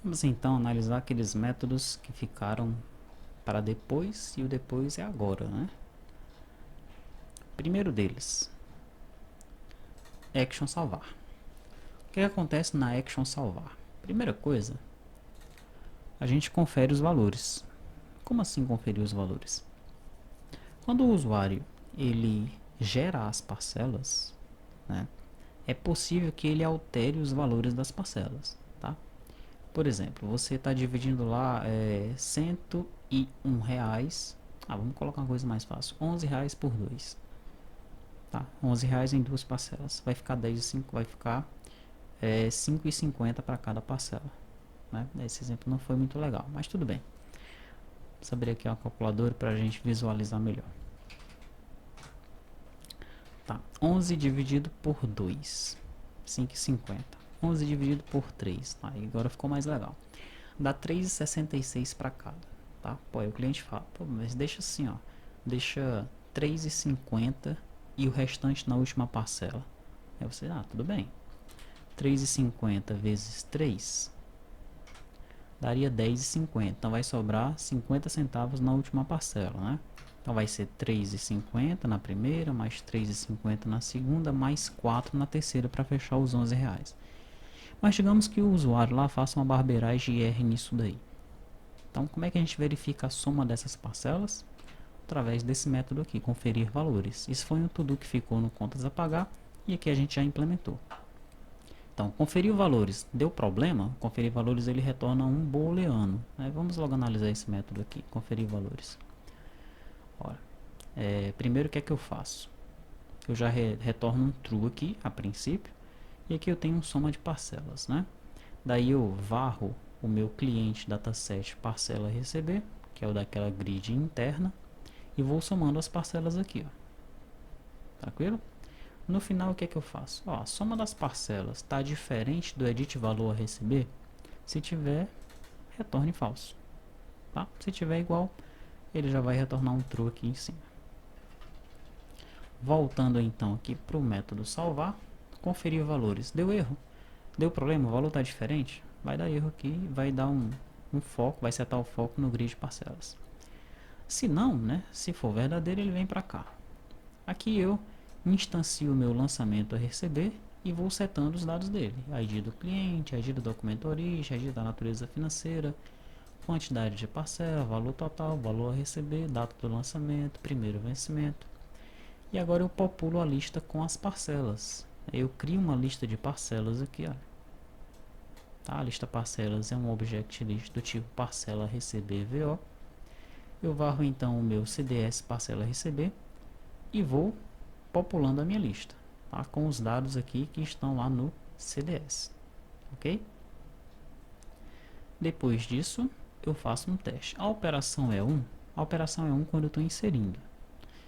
Vamos então analisar aqueles métodos que ficaram para depois, e o depois é agora, né? Primeiro deles, action salvar. O que acontece na action salvar? Primeira coisa, a gente confere os valores. Como assim conferir os valores? Quando o usuário ele gera as parcelas, né, é possível que ele altere os valores das parcelas, tá? Por exemplo, você está dividindo lá R$ 101. Vamos colocar uma coisa mais fácil. R$ 11 por 2. Tá? R$ 11 em duas parcelas. Vai ficar 10 e 5, vai ficar 5,50 para cada parcela. Né? Esse exemplo não foi muito legal, mas tudo bem. Vou abrir aqui uma calculadora para a gente visualizar melhor. Tá, 11 dividido por 2, 5,50. 11 dividido por 3, tá, agora ficou mais legal. Dá 3,66 para cada, tá? Pô, aí o cliente fala, pô, mas deixa assim, ó, deixa 3,50 e o restante na última parcela. Aí você, tudo bem. 3,50 vezes 3 daria 10,50. Então vai sobrar 50 centavos na última parcela, né? Então vai ser 3,50 na primeira, mais 3,50 na segunda, mais 4 na terceira para fechar os R$ 11. Mas digamos que o usuário lá faça uma barbeiragem e erre nisso daí. Então como é que a gente verifica a soma dessas parcelas? Através desse método aqui, conferir valores. Isso foi um to-do que ficou no contas a pagar e aqui a gente já implementou. Então, conferir valores deu problema, conferir valores ele retorna um booleano. Né? Vamos logo analisar esse método aqui, conferir valores. Ora, primeiro o que é que eu faço? Eu já retorno um true aqui, a princípio, e aqui eu tenho um soma de parcelas. Né? Daí eu varro o meu cliente dataset parcela receber, que é o daquela grid interna, e vou somando as parcelas aqui. Ó. Tranquilo? No final, o que é que eu faço? Ó, a soma das parcelas está diferente do edit valor a receber? Se tiver, retorne falso. Tá? Se tiver igual, ele já vai retornar um true aqui em cima. Voltando então aqui para o método salvar, conferir valores. Deu erro? Deu problema? O valor está diferente? Vai dar erro aqui, vai dar um foco, vai setar o foco no grid de parcelas. Se não, né, se for verdadeiro, ele vem para cá. Aqui eu instancio o meu lançamento a receber e vou setando os dados dele. ID do cliente, ID do documento origem, ID da natureza financeira, quantidade de parcela, valor total, valor a receber, data do lançamento, primeiro vencimento. E agora eu populo a lista com as parcelas. Eu crio uma lista de parcelas aqui, ó. Tá? A lista parcelas é um object list do tipo parcela receber VO. Eu varro então o meu CDS parcela receber e vou populando a minha lista, tá? Com os dados aqui que estão lá no CDS, ok? Depois disso, eu faço um teste. A operação é 1, a operação é 1 quando eu estou inserindo.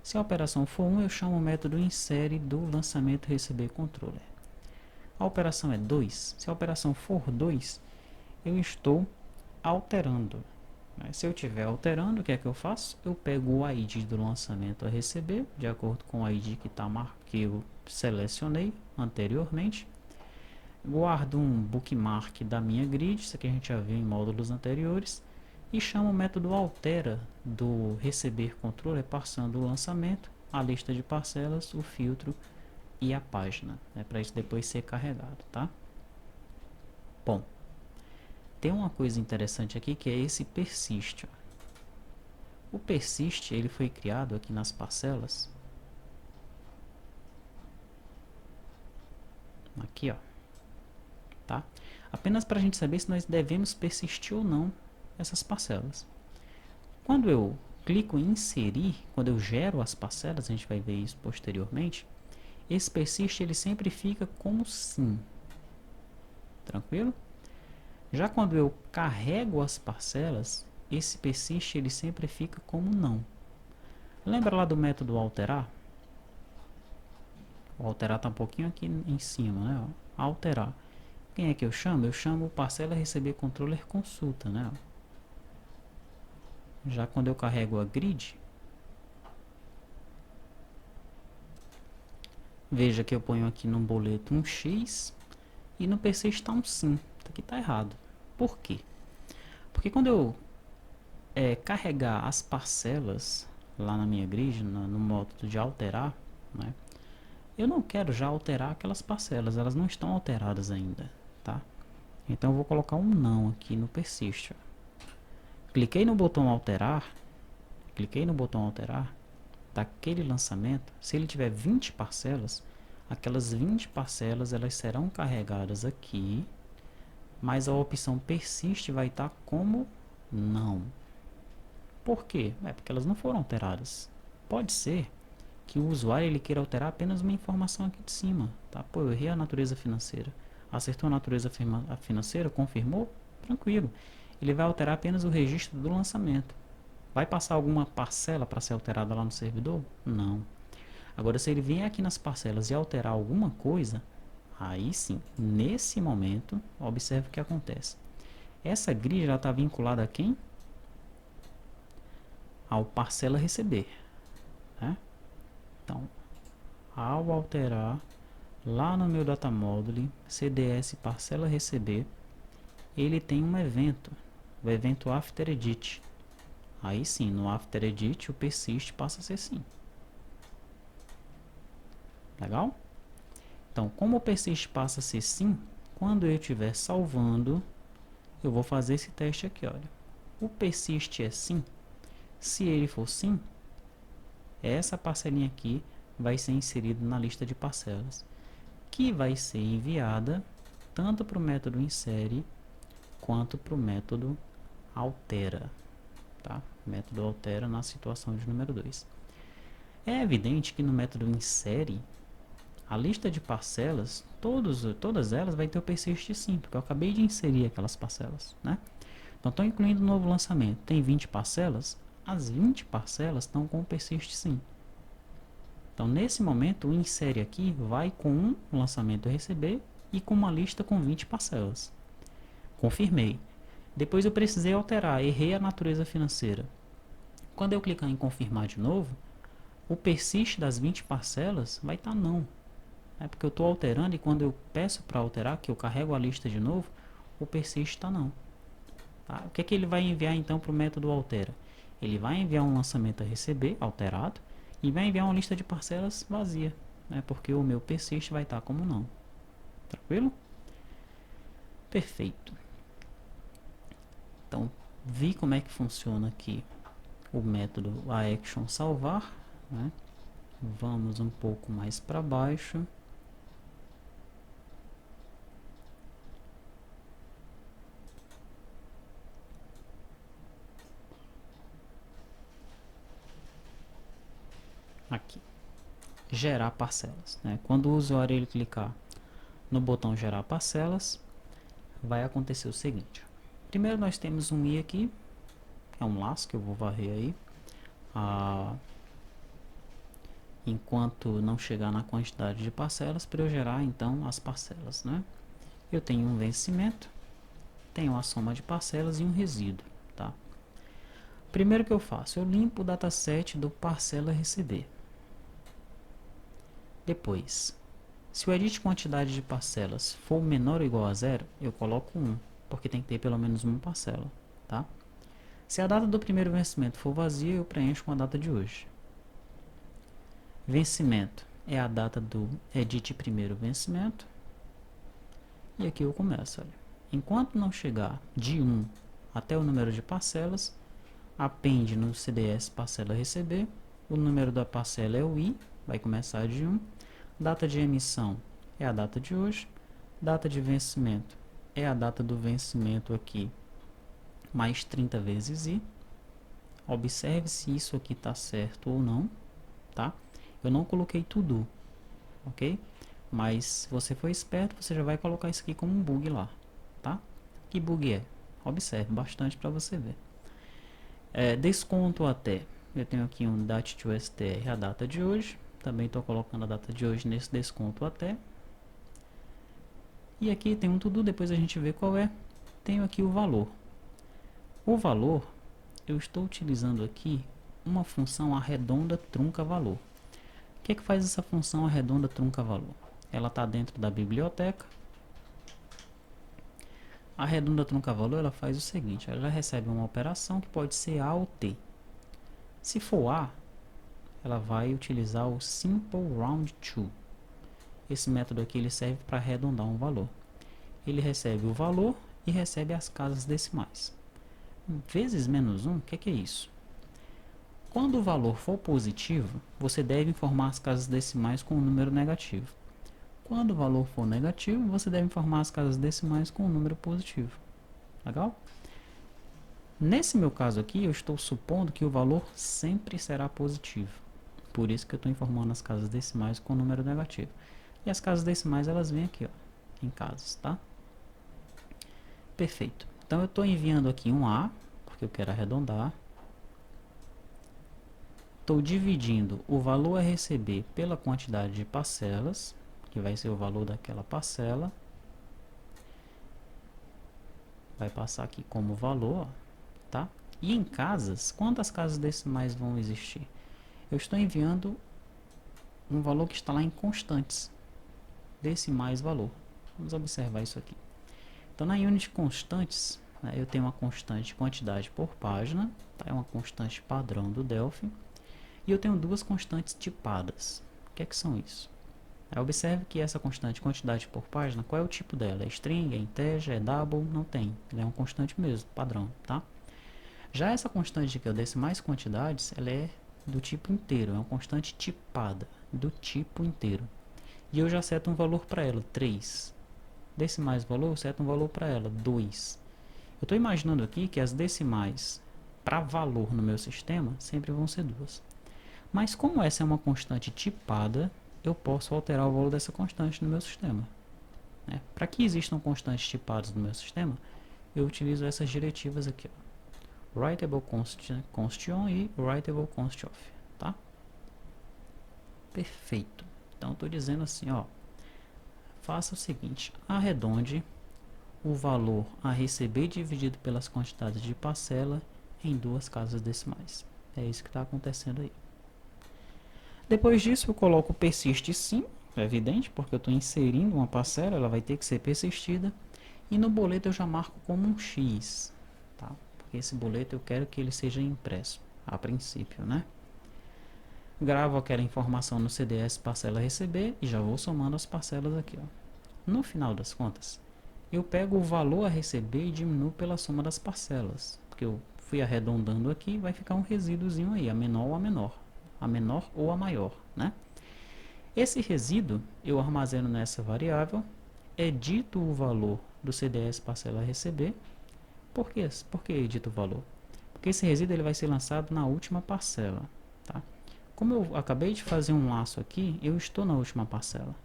Se a operação for 1, eu chamo o método insere do lançamento receber controller. A operação é 2, se a operação for 2, eu estou alterando. Se eu estiver alterando, o que é que eu faço? Eu pego o ID do lançamento a receber, de acordo com o ID que eu selecionei anteriormente. Guardo um bookmark da minha grid, isso aqui a gente já viu em módulos anteriores. E chamo o método altera do receber controller, passando o lançamento, a lista de parcelas, o filtro e a página, para isso depois ser carregado, tá? Bom, tem uma coisa interessante aqui que é esse persist. O persist ele foi criado aqui nas parcelas. Aqui, ó. Tá? Apenas para a gente saber se nós devemos persistir ou não essas parcelas. Quando eu clico em inserir, quando eu gero as parcelas, a gente vai ver isso posteriormente, esse persist ele sempre fica como sim. Tranquilo? Já quando eu carrego as parcelas, esse persist ele sempre fica como não. Lembra lá do método alterar? O alterar está um pouquinho aqui em cima, né? Alterar. Quem é que eu chamo? Eu chamo o parcela receber controller consulta, né? Já quando eu carrego a grid, veja que eu ponho aqui no boleto um X e no PC está um sim. Aqui está errado. Por quê? Porque quando eu carregar as parcelas lá na minha grid, no método de alterar, né, eu não quero já alterar aquelas parcelas, elas não estão alteradas ainda, tá? Então eu vou colocar um não aqui no persist. Cliquei no botão alterar, daquele lançamento. Se ele tiver 20 parcelas, aquelas 20 parcelas elas serão carregadas aqui, mas a opção persist vai estar como não. Por quê? Porque elas não foram alteradas. Pode ser que o usuário ele queira alterar apenas uma informação aqui de cima, tá? Pô, eu errei a natureza financeira. Acertou a natureza financeira, confirmou? Tranquilo. Ele vai alterar apenas o registro do lançamento. Vai passar alguma parcela para ser alterada lá no servidor? Não. Agora, se ele vier aqui nas parcelas e alterar alguma coisa, aí sim, nesse momento, observe o que acontece. Essa grid está vinculada a quem? Ao parcela receber, né? Então, ao alterar lá no meu data module CDS parcela receber, ele tem um evento, o evento after edit. Aí sim, no after edit o persist passa a ser sim. Legal? Então, como o persist passa a ser sim, quando eu estiver salvando, eu vou fazer esse teste aqui, olha. O persist é sim. Se ele for sim, essa parcelinha aqui vai ser inserida na lista de parcelas, que vai ser enviada tanto para o método insere quanto para o método altera, tá? O método altera na situação de número 2. É evidente que no método insere, a lista de parcelas, todas elas vai ter o persist sim, porque eu acabei de inserir aquelas parcelas, né? Então, estou incluindo um novo lançamento. Tem 20 parcelas, as 20 parcelas estão com o persist sim. Então, nesse momento, o insere aqui vai com um lançamento a receber e com uma lista com 20 parcelas. Confirmei. Depois eu precisei alterar, errei a natureza financeira. Quando eu clicar em confirmar de novo, o persist das 20 parcelas vai estar não. É porque eu estou alterando e quando eu peço para alterar, que eu carrego a lista de novo, o persist está não. Tá? O que é que ele vai enviar então para o método altera? Ele vai enviar um lançamento a receber alterado e vai enviar uma lista de parcelas vazia, né? Porque o meu persist vai estar como não. Tranquilo? Perfeito. Então, vi como é que funciona aqui o método action salvar, né? Vamos um pouco mais para baixo. Aqui, gerar parcelas, né? Quando o usuário ele clicar no botão gerar parcelas, vai acontecer o seguinte. Primeiro nós temos um i aqui, é um laço que eu vou varrer aí, enquanto não chegar na quantidade de parcelas, para eu gerar então as parcelas, né? Eu tenho um vencimento, tenho a soma de parcelas e um resíduo, tá? Primeiro que eu faço, eu limpo o dataset do parcela receber. Depois, se o edit quantidade de parcelas for menor ou igual a zero, eu coloco 1, porque tem que ter pelo menos uma parcela, tá? Se a data do primeiro vencimento for vazia, eu preencho com a data de hoje. Vencimento é a data do edit primeiro vencimento. E aqui eu começo, olha. Enquanto não chegar de 1 até o número de parcelas, append no CDS parcela receber. O número da parcela é o i, vai começar de 1. Data de emissão é a data de hoje. Data de vencimento é a data do vencimento aqui, mais 30 vezes i. Observe se isso aqui está certo ou não, tá? Eu não coloquei tudo, ok? Mas se você for esperto, você já vai colocar isso aqui como um bug lá, tá? Que bug é? Observe bastante para você ver. Desconto até. Eu tenho aqui um dat to str, a data de hoje. Também estou colocando a data de hoje nesse desconto até. E aqui tem um tudo, depois a gente vê qual é. Tenho aqui o valor. O valor, eu estou utilizando aqui uma função arredonda trunca valor. O que é que faz essa função arredonda trunca valor? Ela está dentro da biblioteca. A redonda trunca valor, ela faz o seguinte, ela recebe uma operação que pode ser A ou T. Se for A, ela vai utilizar o Simple Round To. Esse método aqui ele serve para arredondar um valor. Ele recebe o valor e recebe as casas decimais. Vezes menos 1, o que é isso? Quando o valor for positivo, você deve informar as casas decimais com um número negativo. Quando o valor for negativo, você deve informar as casas decimais com um número positivo. Legal? Nesse meu caso aqui, eu estou supondo que o valor sempre será positivo. Por isso que eu estou informando as casas decimais com número negativo. E as casas decimais, elas vêm aqui, ó, em casas, tá? Perfeito. Então, eu estou enviando aqui um A, porque eu quero arredondar. Estou dividindo o valor a receber pela quantidade de parcelas, que vai ser o valor daquela parcela. Vai passar aqui como valor, ó, tá? E em casas, quantas casas decimais vão existir? Eu estou enviando um valor que está lá em constantes, decimais valor. Vamos observar isso aqui. Então, na unit constantes, né, eu tenho uma constante quantidade por página, tá? É uma constante padrão do Delphi. E eu tenho duas constantes tipadas. O que é que são isso? Observe que essa constante quantidade por página, qual é o tipo dela? É string, é integer, é double? Não tem. Ela é uma constante mesmo, padrão, tá? Já essa constante aqui, decimais quantidades, ela é do tipo inteiro, é uma constante tipada, do tipo inteiro. E eu já seto um valor para ela, 3. Decimais valor, eu seto um valor para ela, 2. Eu estou imaginando aqui que as decimais para valor no meu sistema sempre vão ser 2. Mas como essa é uma constante tipada, eu posso alterar o valor dessa constante no meu sistema. Né? Para que existam constantes tipadas no meu sistema, eu utilizo essas diretivas aqui, ó. Writable const on e writable const off, tá? Perfeito. Então, estou dizendo assim, ó, faça o seguinte, arredonde o valor a receber dividido pelas quantidades de parcela em duas casas decimais. É isso que está acontecendo aí. Depois disso, eu coloco persiste sim, é evidente, porque eu estou inserindo uma parcela, ela vai ter que ser persistida. E no boleto eu já marco como um X, tá? Porque esse boleto eu quero que ele seja impresso, a princípio, né? Gravo aquela informação no CDS parcela receber e já vou somando as parcelas aqui, ó. No final das contas, eu pego o valor a receber e diminuo pela soma das parcelas, porque eu fui arredondando aqui, vai ficar um resíduozinho aí, a menor ou a menor. A menor ou a maior, né? Esse resíduo eu armazeno nessa variável, edito o valor do CDS parcela a receber. Por que edito o valor? Porque esse resíduo ele vai ser lançado na última parcela, tá? Como eu acabei de fazer um laço aqui, eu estou na última parcela.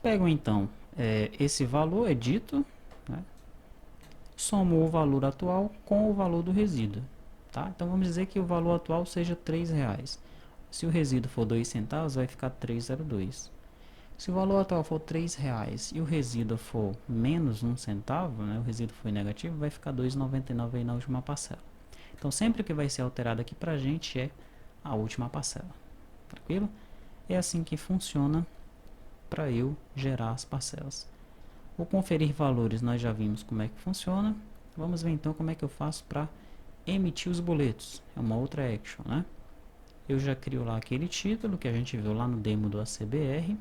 Pego então esse valor, edito, né? Somo o valor atual com o valor do resíduo, tá? Então vamos dizer que o valor atual seja R$3. Se o resíduo for 2 centavos, vai ficar 3,02. Se o valor atual for R$3 e o resíduo for menos 1 centavo, né, o resíduo foi negativo, vai ficar 2,99 aí na última parcela. Então sempre que vai ser alterado aqui para a gente é a última parcela. Tranquilo? É assim que funciona para eu gerar as parcelas. O conferir valores nós já vimos como é que funciona. Vamos ver então como é que eu faço para emitir os boletos. É uma outra action, né? Eu já crio lá aquele título que a gente viu lá no demo do ACBR.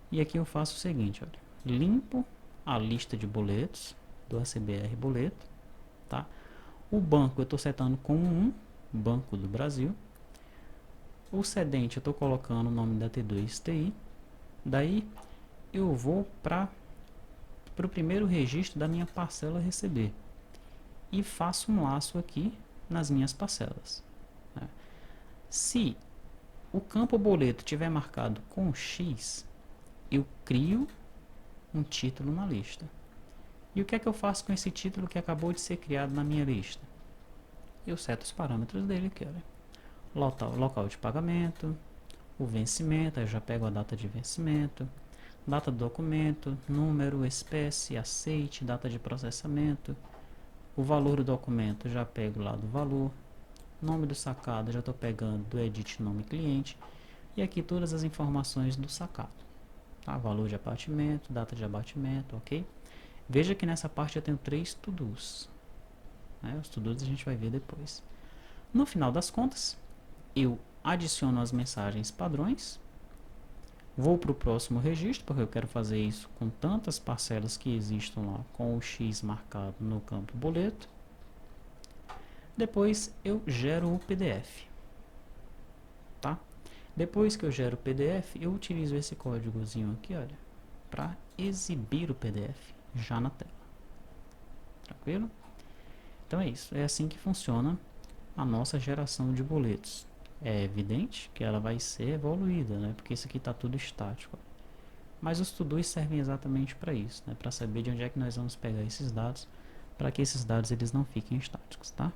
E aqui eu faço o seguinte, olha, limpo a lista de boletos do ACBR boleto, tá? O banco eu estou setando como 1, Banco do Brasil. O cedente eu estou colocando o nome da T2TI. Daí eu vou para o primeiro registro da minha parcela a receber e faço um laço aqui nas minhas parcelas, né? Se o campo boleto tiver marcado com X, eu crio um título na lista. E o que é que eu faço com esse título que acabou de ser criado na minha lista? Eu seto os parâmetros dele aqui, olha. Local de pagamento, o vencimento, eu já pego a data de vencimento, data do documento, número, espécie, aceite, data de processamento, o valor do documento, já pego lá do valor, nome do sacado, já estou pegando do edit nome cliente, e aqui todas as informações do sacado. tá? Valor de abatimento, data de abatimento, ok? Veja que nessa parte eu tenho 3 to-dos, né? Os to-dos a gente vai ver depois. No final das contas, eu adiciono as mensagens padrões, vou para o próximo registro, porque eu quero fazer isso com tantas parcelas que existam lá, com o X marcado no campo boleto. Depois eu gero o PDF, tá? Depois que eu gero o PDF, eu utilizo esse códigozinho aqui, olha, para exibir o PDF já na tela. Tranquilo? Então é isso, é assim que funciona a nossa geração de boletos. É evidente que ela vai ser evoluída, né? Porque isso aqui está tudo estático. Mas os to-dos servem exatamente para isso, né? Para saber de onde é que nós vamos pegar esses dados, para que esses dados eles não fiquem estáticos, tá?